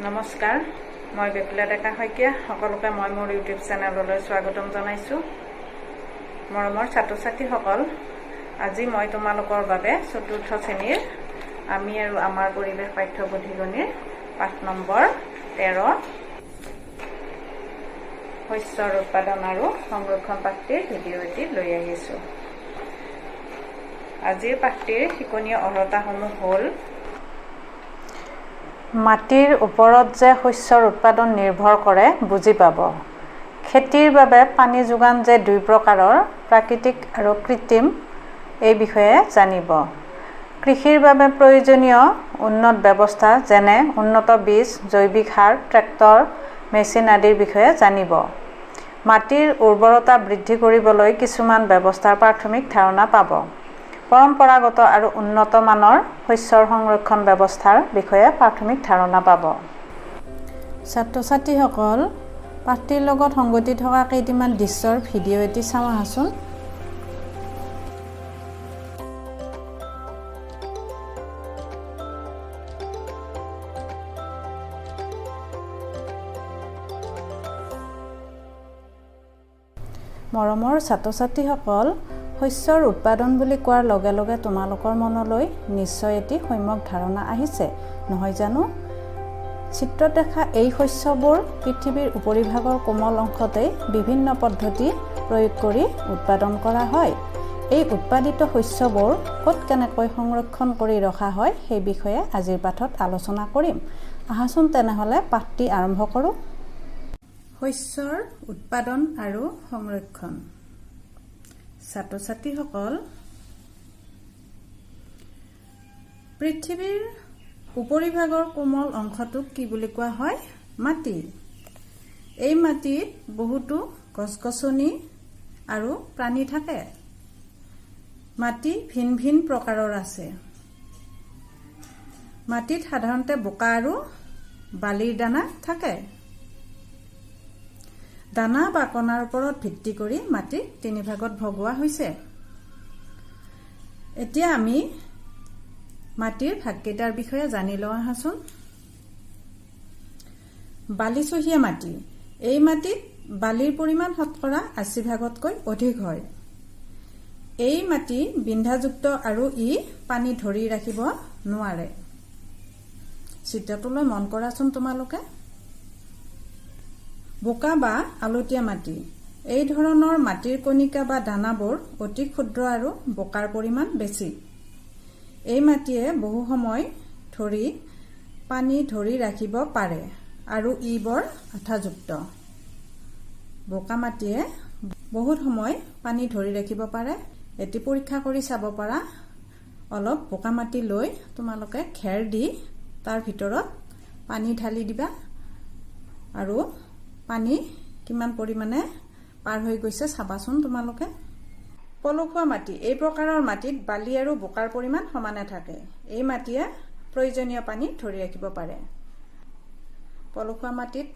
নমস্কাৰ, মই বিপ্লৱ ডেকা শইকীয়া। সকলোকে মই মোৰ ইউটিউব চেনেললৈ স্বাগতম জনাইছোঁ। মৰমৰ ছাত্ৰ ছাত্ৰীসকল, আজি মই তোমালোকৰ বাবে চতুৰ্থ শ্ৰেণীৰ আমি আৰু আমাৰ পৰিৱেশ পাঠ্যপুথিখনিৰ পাঠ নম্বৰ 13 শস্যৰ উৎপাদন আৰু সংৰক্ষণ পাঠটিৰ ভিডিঅ' এটি লৈ আহিছোঁ। আজিৰ পাঠটিৰ শিকনীয় অৰ্হতাসমূহ হ'ল: মাটিৰ ওপৰত যে শস্যৰ উৎপাদন নিৰ্ভৰ কৰে বুজি পাব। খেতিৰ বাবে পানী যোগান যে দুই প্ৰকাৰৰ, প্ৰাকৃতিক আৰু কৃত্ৰিম, এই বিষয়ে জানিব। কৃষিৰ বাবে প্ৰয়োজনীয় উন্নত ব্যৱস্থা যেনে উন্নত বীজ, জৈৱিক সাৰ, ট্ৰেক্টৰ, মেচিন আদিৰ বিষয়ে জানিব। মাটিৰ উৰ্বৰতা বৃদ্ধি কৰিবলৈ কিছুমান ব্যৱস্থাৰ প্ৰাথমিক ধাৰণা পাব। পৰম্পৰাগত আৰু উন্নত মানৰ শস্যৰ সংৰক্ষণ ব্যৱস্থাৰ বিষয়ে প্ৰাথমিক ধাৰণা পাব। ছাত্ৰ ছাত্ৰীসকল, পাঠটিৰ লগত সংগতি থকা কেইটিমান দৃশ্যৰ ভিডিঅ' এটি চাওঁ আহাচোন। মৰমৰ ছাত্ৰ ছাত্ৰীসকল, শস্যৰ উৎপাদন বুলি কোৱাৰ লগে লগে তোমালোকৰ মনলৈ নিশ্চয় এটি সম্যক ধাৰণা আহিছে, নহয় জানো? চিত্ৰত দেখা এই শস্যবোৰ পৃথিৱীৰ উপৰিভাগৰ কোমল অংশতেই বিভিন্ন পদ্ধতি প্ৰয়োগ কৰি উৎপাদন কৰা হয়। এই উৎপাদিত শস্যবোৰ ক'ত কেনেকৈ সংৰক্ষণ কৰি ৰখা হয় সেই বিষয়ে আজিৰ পাঠত আলোচনা কৰিম। আহাচোন তেনেহ'লে পাঠটি আৰম্ভ কৰোঁ। শস্যৰ উৎপাদন আৰু সংৰক্ষণ। ছাত্ৰ ছাত্ৰীসকল, পৃথিৱীৰ উপৰিভাগৰ কোমল অংশটোক কি বুলি কোৱা হয়? মাটি। এই মাটিত বহুতো গছ-গছনি আৰু প্ৰাণী থাকে। মাটি ভিন ভিন প্ৰকাৰৰ আছে। মাটিত সাধাৰণতে বোকা আৰু বালিৰ দানা থাকে। দানা বা কণাৰ ওপৰত ভিত্তি কৰি মাটি তিনি ভাগত ভগোৱা হৈছে। এতিয়া আমি মাটিৰ ভাগকেইটাৰ বিষয়ে জানি লওঁ আহাচোন। বালিচহীয়া মাটি। এই মাটিত বালিৰ পৰিমাণ শতকৰা ৮০% অধিক হয়। এই মাটি বিন্ধাযুক্ত আৰু ই পানী ধৰি ৰাখিব নোৱাৰে। চিত্ৰটোলৈ মন কৰাচোন তোমালোকে। বোকা বা আলতীয়া মাটি। এই ধৰণৰ মাটিৰ কণিকা বা দানাবোৰ অতি ক্ষুদ্ৰ আৰু বোকাৰ পৰিমাণ বেছি। এই মাটিয়ে বহু সময় ধৰি পানী ধৰি ৰাখিব পাৰে আৰু ই বৰ আঠাযুক্ত। বোকা মাটিয়ে বহুত সময় পানী ধৰি ৰাখিব পাৰে। এটি পৰীক্ষা কৰি চাব পাৰা। অলপ বোকা মাটি লৈ তোমালোকে খেৰ দি তাৰ ভিতৰত পানী ঢালি দিবা আৰু পানী কিমান পৰিমাণে পাৰ হৈ গৈছে চাবাচোন তোমালোকে। পলসুৱা মাটি। এই প্ৰকাৰৰ মাটিত বালি আৰু বোকাৰ পৰিমাণ সমানে থাকে। এই মাটিয়ে প্ৰয়োজনীয় পানী ধৰি ৰাখিব পাৰে। পলসুৱা মাটিত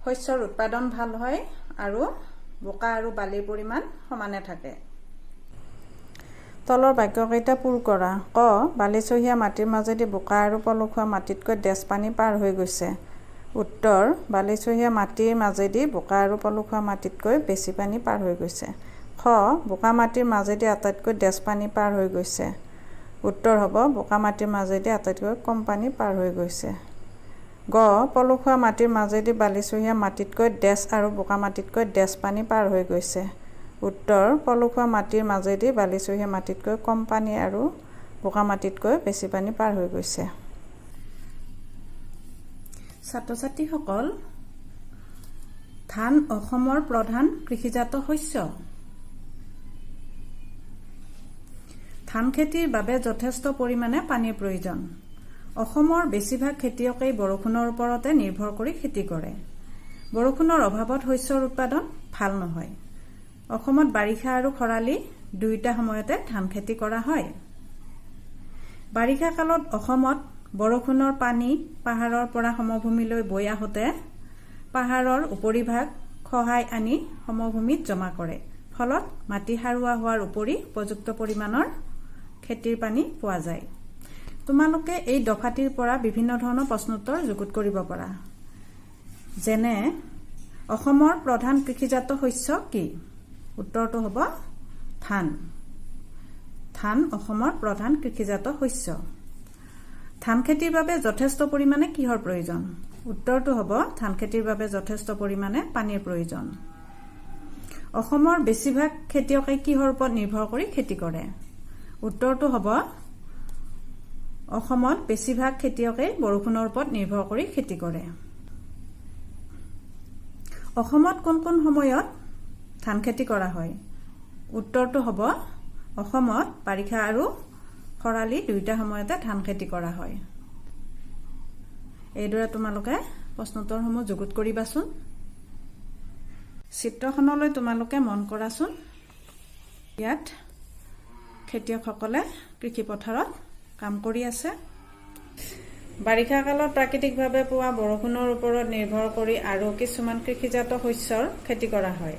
শস্যৰ উৎপাদন ভাল হয় আৰু বোকা আৰু বালিৰ পৰিমাণ সমানে থাকে। তলৰ বাক্যকেইটা পূৰ কৰা। ক. বালিচহীয়া মাটিৰ মাজেদি বোকা আৰু পলসুৱা মাটিতকৈ ডেছ পানী পাৰ হৈ গৈছে। উত্তৰ: বালিচহীয়া মাটিৰ মাজেদি বোকা আৰু পলসুৱা মাটিতকৈ বেছি পানী পাৰ হৈ গৈছে। খ. বোকা মাটিৰ মাজেদি আটাইতকৈ ডেছ পানী পাৰ হৈ গৈছে। উত্তৰ হ'ব: বোকা মাটিৰ মাজেদি আটাইতকৈ কম পানী পাৰ হৈ গৈছে। গ. পলসুৱা মাটিৰ মাজেদি বালিচহীয়া মাটিতকৈ ডেছ আৰু বোকা মাটিতকৈ ডেছ পানী পাৰ হৈ গৈছে। উত্তৰ: পলসুৱা মাটিৰ মাজেদি বালিচহীয়া মাটিতকৈ কম পানী আৰু বোকা মাটিতকৈ বেছি পানী পাৰ হৈ গৈছে। ছাত্ৰ ছাত্ৰীসকল, ধান অসমৰ প্ৰধান কৃষিজাত শস্য। ধান খেতিৰ বাবে যথেষ্ট পৰিমাণে পানীৰ প্ৰয়োজন। অসমৰ বেছিভাগ খেতিয়কেই বৰষুণৰ ওপৰতে নিৰ্ভৰ কৰি খেতি কৰে। বৰষুণৰ অভাৱত শস্যৰ উৎপাদন ভাল নহয়। অসমত বাৰিষা আৰু খৰালি দুয়োটা সময়তে ধান খেতি কৰা হয়। বাৰিষা কালত অসমত বৰষুণৰ পানী পাহাৰৰ পৰা সমভূমিলৈ বৈ আহোঁতে পাহাৰৰ উপৰিভাগ খহাই আনি সমভূমিত জমা কৰে। ফলত মাটি সাৰুৱা হোৱাৰ উপৰি উপযুক্ত পৰিমাণৰ খেতিৰ পানী পোৱা যায়। তোমালোকে এই দফাটিৰ পৰা বিভিন্ন ধৰণৰ প্ৰশ্নোত্তৰ যুগুত কৰিব পাৰা। যেনে অসমৰ প্ৰধান কৃষিজাত শস্য কি? উত্তৰটো হ'ব ধান। ধান অসমৰ প্ৰধান কৃষিজাত শস্য। ধান খেতিৰ বাবে যথেষ্ট পৰিমাণে কিহৰ প্ৰয়োজন? উত্তৰটো হ'ব ধান খেতিৰ বাবে যথেষ্ট পৰিমাণে পানীৰ প্ৰয়োজন। অসমৰ বেছিভাগ খেতিয়কে কিহৰ ওপৰত নিৰ্ভৰ কৰি খেতি কৰে? উত্তৰটো হ'ব অসমত বেছিভাগ খেতিয়কে বৰষুণৰ ওপৰত নিৰ্ভৰ কৰি খেতি কৰে। অসমত কোন কোন সময়ত ধান খেতি কৰা হয়? উত্তৰটো হ'ব অসমত বাৰিষা আৰু খৰালি দুয়োটা সময়তে ধান খেতি কৰা হয়। এইদৰে তোমালোকে প্ৰশ্নোত্তৰসমূহ যুগুত কৰিবাচোন। চিত্ৰখনলৈ তোমালোকে মন কৰাচোন। ইয়াত খেতিয়কসকলে কৃষি পথাৰত কাম কৰি আছে। বাৰিষা কালত প্ৰাকৃতিকভাৱে পোৱা বৰষুণৰ ওপৰত নিৰ্ভৰ কৰি আৰু কিছুমান কৃষিজাত শস্যৰ খেতি কৰা হয়।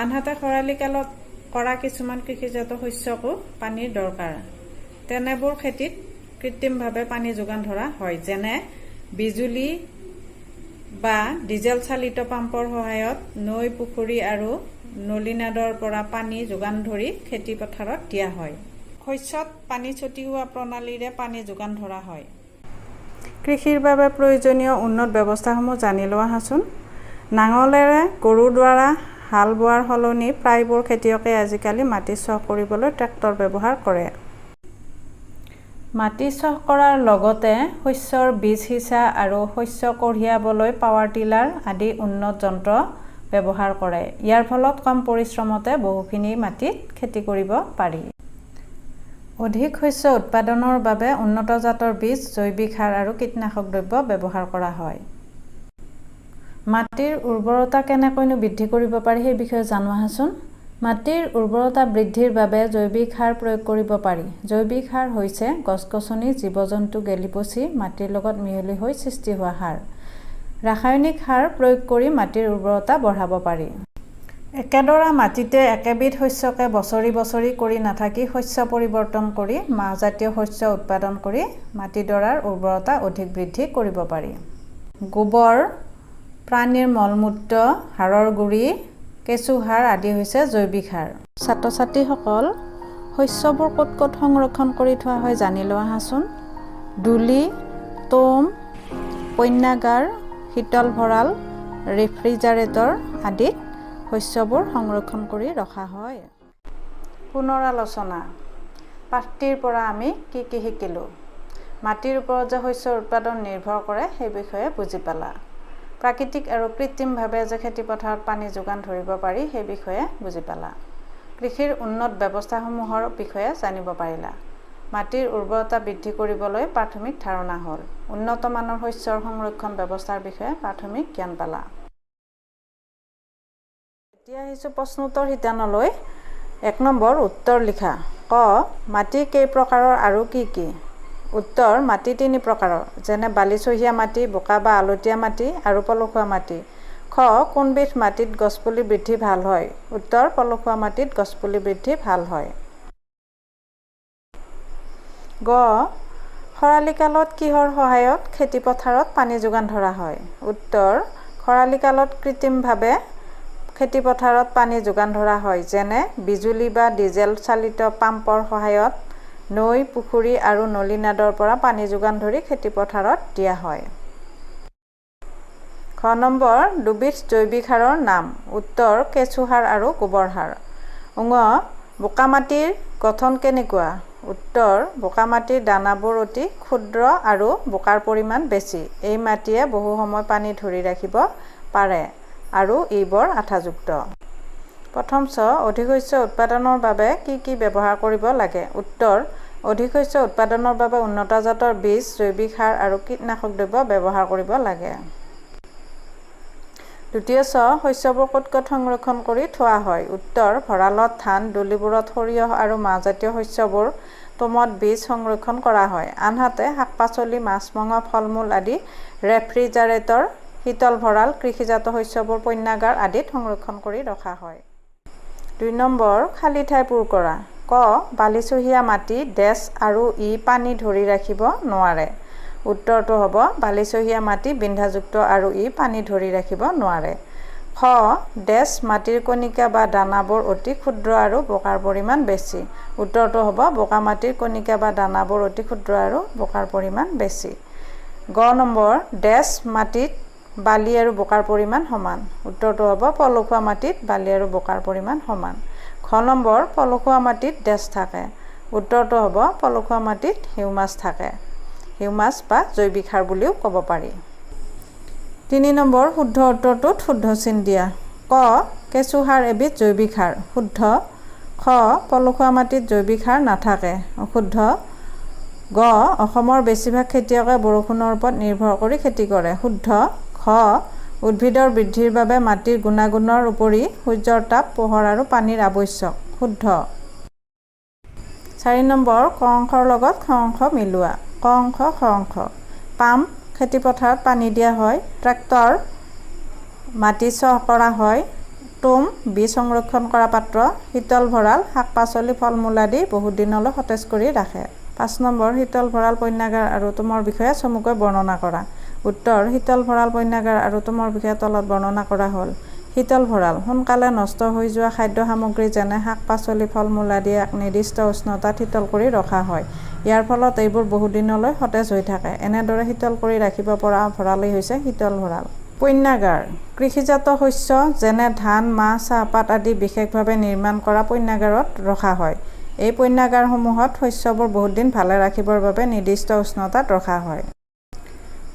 আনহাতে খৰালি কালত কৰা কিছুমান কৃষিজাত শস্যকো পানীৰ দৰকাৰ। তেনেবোৰ খেতিত কৃত্ৰিমভাৱে পানী যোগান ধৰা হয়, যেনে বিজুলী বা ডিজেল চালিত পাম্পৰ সহায়ত নৈ, পুখুৰী আৰু নলীনাদৰ পৰা পানী যোগান ধৰি খেতি পথাৰত দিয়া হয়। শস্যত পানী ছটিওৱা প্ৰণালীৰে পানী যোগান ধৰা হয়। কৃষিৰ বাবে প্ৰয়োজনীয় উন্নত ব্যৱস্থাসমূহ জানি লোৱা আহাচোন। নাঙলেৰে গৰুৰ দ্বাৰা হাল বোৱাৰ সলনি প্ৰায়বোৰ খেতিয়কে আজিকালি মাটি চহ কৰিবলৈ ট্ৰেক্টৰ ব্যৱহাৰ কৰে। মাটি চহ কৰাৰ লগতে শস্যৰ বীজ সিঁচা আৰু শস্য কঢ়িয়াবলৈ পাৱাৰ টিলাৰ আদি উন্নত যন্ত্ৰ ব্যৱহাৰ কৰে। ইয়াৰ ফলত কম পৰিশ্ৰমতে বহুখিনি মাটিত খেতি কৰিব পাৰি। অধিক শস্য উৎপাদনৰ বাবে উন্নত জাতৰ বীজ, জৈৱিক সাৰ আৰু কীটনাশক দ্ৰব্য ব্যৱহাৰ কৰা হয়। মাটিৰ উৰ্বৰতা কেনেকৈনো বৃদ্ধি কৰিব পাৰি সেই বিষয়ে জানো আহাচোন। মাটিৰ উৰ্বৰতা বৃদ্ধিৰ বাবে জৈৱিক সাৰ প্ৰয়োগ কৰিব পাৰি। জৈৱিক সাৰ হৈছে গছ-গছনি, জীৱ-জন্তু গেলি পচি মাটিৰ লগত মিহলি হৈ সৃষ্টি হোৱা সাৰ। ৰাসায়নিক সাৰ প্ৰয়োগ কৰি মাটিৰ উৰ্বৰতা বঢ়াব পাৰি। একেডৰা মাটিতে একেবিধ শস্যকে বছৰি বছৰি কৰি নাথাকি শস্য পৰিৱৰ্তন কৰি মাহজাতীয় শস্য উৎপাদন কৰি মাটিডৰাৰ উৰ্বৰতা অধিক বৃদ্ধি কৰিব পাৰি। গোবৰ, প্ৰাণীৰ মলমূত্ৰ, হাড়ৰ গুড়ি, কেঁচু সাৰ আদি হৈছে জৈৱিক সাৰ। ছাত্ৰ-ছাত্ৰীসকল, শস্যবোৰ ক'ত ক'ত সংৰক্ষণ কৰি থোৱা হয় জানি লোৱা আহাচোন। দুলি, টোম, পণ্যাগাৰ, শীতল ভঁৰাল, ৰেফ্ৰিজাৰেটৰ আদিত শস্যবোৰ সংৰক্ষণ কৰি ৰখা হয়। পুনৰ আলোচনা। পাঠটিৰ পৰা আমি কি কি শিকিলোঁ? মাটিৰ ওপৰত যে শস্যৰ উৎপাদন নিৰ্ভৰ কৰে সেই বিষয়ে বুজি পালা। প্ৰাকৃতিক আৰু কৃত্ৰিমভাৱে যে খেতিপথাৰত পানী যোগান ধৰিব পাৰি সেই বিষয়ে বুজি পালা। কৃষিৰ উন্নত ব্যৱস্থাসমূহৰ বিষয়ে জানিব পাৰিলা। মাটিৰ উৰ্বৰতা বৃদ্ধি কৰিবলৈ প্ৰাথমিক ধাৰণা হ'ল। উন্নত মানৰ শস্যৰ সংৰক্ষণ ব্যৱস্থাৰ বিষয়ে প্ৰাথমিক জ্ঞান পালা। এতিয়া আহিছোঁ প্ৰশ্নোত্তৰ শিতানলৈ। ১ নম্বৰ উত্তৰ লিখা। ক. মাটি কেই প্ৰকাৰৰ আৰু কি কি? উত্তৰ: মাটি ৩ প্ৰকাৰৰ, যেনে বালিচহীয়া মাটি, বোকা বা আলতীয়া মাটি আৰু পলসুৱা মাটি। খ. কোনবিধ মাটিত গছপুলি বৃদ্ধি ভাল হয়? উত্তৰ: পলসুৱা মাটিত গছপুলি বৃদ্ধি ভাল হয়। গ. খৰালি কালত কিহৰ সহায়ত খেতি পথাৰত পানী যোগান ধৰা হয়? উত্তৰ: খৰালি কালত কৃত্ৰিমভাৱে খেতি পথাৰত পানী যোগান ধৰা হয়, যেনে বিজুলী বা ডিজেল চালিত পাম্পৰ সহায়ত নৈ, পুখুৰী আৰু নলীনাদৰ পৰা পানী যোগান ধৰি খেতি পথাৰত দিয়া হয়। খ নম্বৰ দুবিধ জৈৱিক সাৰৰ নাম। উত্তৰ: কেঁচু সাৰ আৰু গোবৰ সাৰ। ঙ. বোকা মাটিৰ গঠন কেনেকুৱা? উত্তৰ: বোকা মাটিৰ দানাবোৰ অতি ক্ষুদ্ৰ আৰু বোকাৰ পৰিমাণ বেছি। এই মাটিয়ে বহু সময় পানী ধৰি ৰাখিব পাৰে আৰু ই বৰ আঠাযুক্ত। প্ৰথম চ. অধিক শস্য উৎপাদনৰ বাবে কি কি ব্যৱহাৰ কৰিব লাগে? উত্তৰ: অধিক শস্য উৎপাদনৰ বাবে উন্নত জাতৰ বীজ, জৈৱিক সাৰ আৰু কীটনাশক দ্ৰব্য ব্যৱহাৰ কৰিব লাগে। দ্বিতীয় চ. শস্যবোৰ ক'ত ক'ত সংৰক্ষণ কৰি থোৱা হয়? উত্তৰ: ভঁৰালত ধান, দুলিবোৰত সৰিয়হ আৰু মাহজাতীয় শস্যবোৰ, টোমত বীজ সংৰক্ষণ কৰা হয়। আনহাতে শাক-পাচলি, মাছ-মাংস, ফল-মূল আদি ৰেফ্ৰিজাৰেটৰ, শীতল ভঁৰাল, কৃষিজাত শস্যবোৰ পণ্যাগাৰ আদিত সংৰক্ষণ কৰি ৰখা হয়। ২ নম্বৰ খালী ঠাই পূৰ কৰা। ক বালিচহীয়া মাটি ডেছ আৰু ই পানী ধৰি ৰাখিব নোৱাৰে উত্তৰটো হ'ব বালিচহীয়া মাটি বিন্ধাযুক্ত আৰু ই পানী ধৰি ৰাখিব নোৱাৰে খ ডেছ মাটিৰ কণিকা বা দানাবোৰ অতি ক্ষুদ্ৰ আৰু বোকাৰ পৰিমাণ বেছি উত্তৰটো হ'ব বোকা মাটিৰ কণিকা বা দানাবোৰ অতি ক্ষুদ্ৰ আৰু বোকাৰ পৰিমাণ বেছি গ নম্বৰ ডেছ মাটিত বালি আৰু বোকাৰ পৰিমাণ সমান উত্তৰটো হ'ব পলসুৱা মাটিত বালি আৰু বোকাৰ পৰিমাণ সমান খ নম্বৰ পলসুৱা মাটিত ডেছ থাকে উত্তৰটো হ'ব পলসুৱা মাটিত হিউমাছ থাকে হিউমাছ বা জৈৱিক সাৰ বুলিও ক'ব পাৰি 3 নম্বৰ শুদ্ধ উত্তৰটোত শুদ্ধ চিন দিয়া ক কেঁচু সাৰ এবিধ জৈৱিক সাৰ শুদ্ধ খ পলসুৱা মাটিত জৈৱিক সাৰ নাথাকে অশুদ্ধ গ অসমৰ বেছিভাগ খেতিয়কে বৰষুণৰ ওপৰত নিৰ্ভৰ কৰি খেতি কৰে শুদ্ধ খ উদ্ভিদৰ বৃদ্ধিৰ বাবে মাটিৰ গুণাগুণৰ উপৰি সূৰ্যৰ তাপ পোহৰ আৰু পানীৰ আৱশ্যক শুদ্ধ 4 নম্বৰ ক অংশৰ লগত খ অংশ মিলোৱা ক অংশ খ অংশ পাম্প খেতিপথাৰত পানী দিয়া হয় ট্ৰেক্টৰ মাটি চহ কৰা হয় টুম বীজ সংৰক্ষণ কৰা পাত্ৰ শীতল ভঁৰাল শাক পাচলি ফল মূল আদি বহুত দিনলৈ সতেজ কৰি ৰাখে 5 নম্বৰ শীতল ভঁৰাল পণ্যাগাৰ আৰু টুমৰ বিষয়ে চমুকৈ বৰ্ণনা কৰা উত্তৰ শীতল ভঁৰাল পণ্যাগাৰ আৰু টুমৰ বিষয়ে তলত বৰ্ণনা কৰা হ'ল শীতল ভঁৰাল সোনকালে নষ্ট হৈ যোৱা খাদ্য সামগ্ৰী যেনে শাক পাচলি ফল মূল আদি এক নিৰ্দিষ্ট উষ্ণতাত শীতল কৰি ৰখা হয় ইয়াৰ ফলত এইবোৰ বহু দিনলৈ সতেজ হৈ থাকে এনেদৰে শীতল কৰি ৰাখিব পৰা ভঁৰালেই হৈছে শীতল ভঁৰাল পণ্যাগাৰ কৃষিজাত শস্য যেনে ধান মাহ চাহপাত আদি বিশেষভাৱে নিৰ্মাণ কৰা পণ্যাগাৰত ৰখা হয় এই পণ্যাগাৰসমূহত শস্যবোৰ বহুত দিন ভালে ৰাখিবৰ বাবে নিৰ্দিষ্ট উষ্ণতাত ৰখা হয়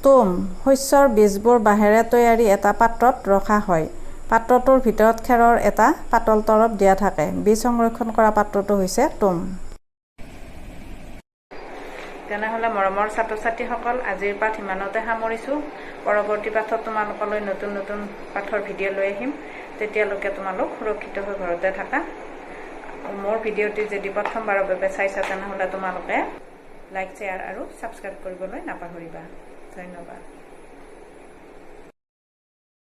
টুম শস্যৰ বীজবোৰ বাঁহেৰে তৈয়াৰী এটা পাত্ৰত ৰখা হয় পাত্ৰটোৰ ভিতৰত খেৰৰ এটা পাতল তৰপ দিয়া থাকে বীজ সংৰক্ষণ কৰা পাত্ৰটো হৈছে টুম তেনেহ'লে মৰমৰ ছাত্ৰ ছাত্ৰীসকল আজিৰ পাঠ ইমানতে সামৰিছোঁ পৰৱৰ্তী পাঠত তোমালোকলৈ নতুন নতুন পাঠৰ ভিডিঅ' লৈ আহিম তেতিয়ালৈকে তোমালোক সুৰক্ষিত হৈ ঘৰতে থাকা মোৰ ভিডিঅ'টি যদি প্ৰথমবাৰৰ বাবে চাইছা তেনেহ'লে তোমালোকে লাইক শ্বেয়াৰ আৰু ছাবস্ক্ৰাইব কৰিবলৈ নাপাহৰিবা ধন্যবাদ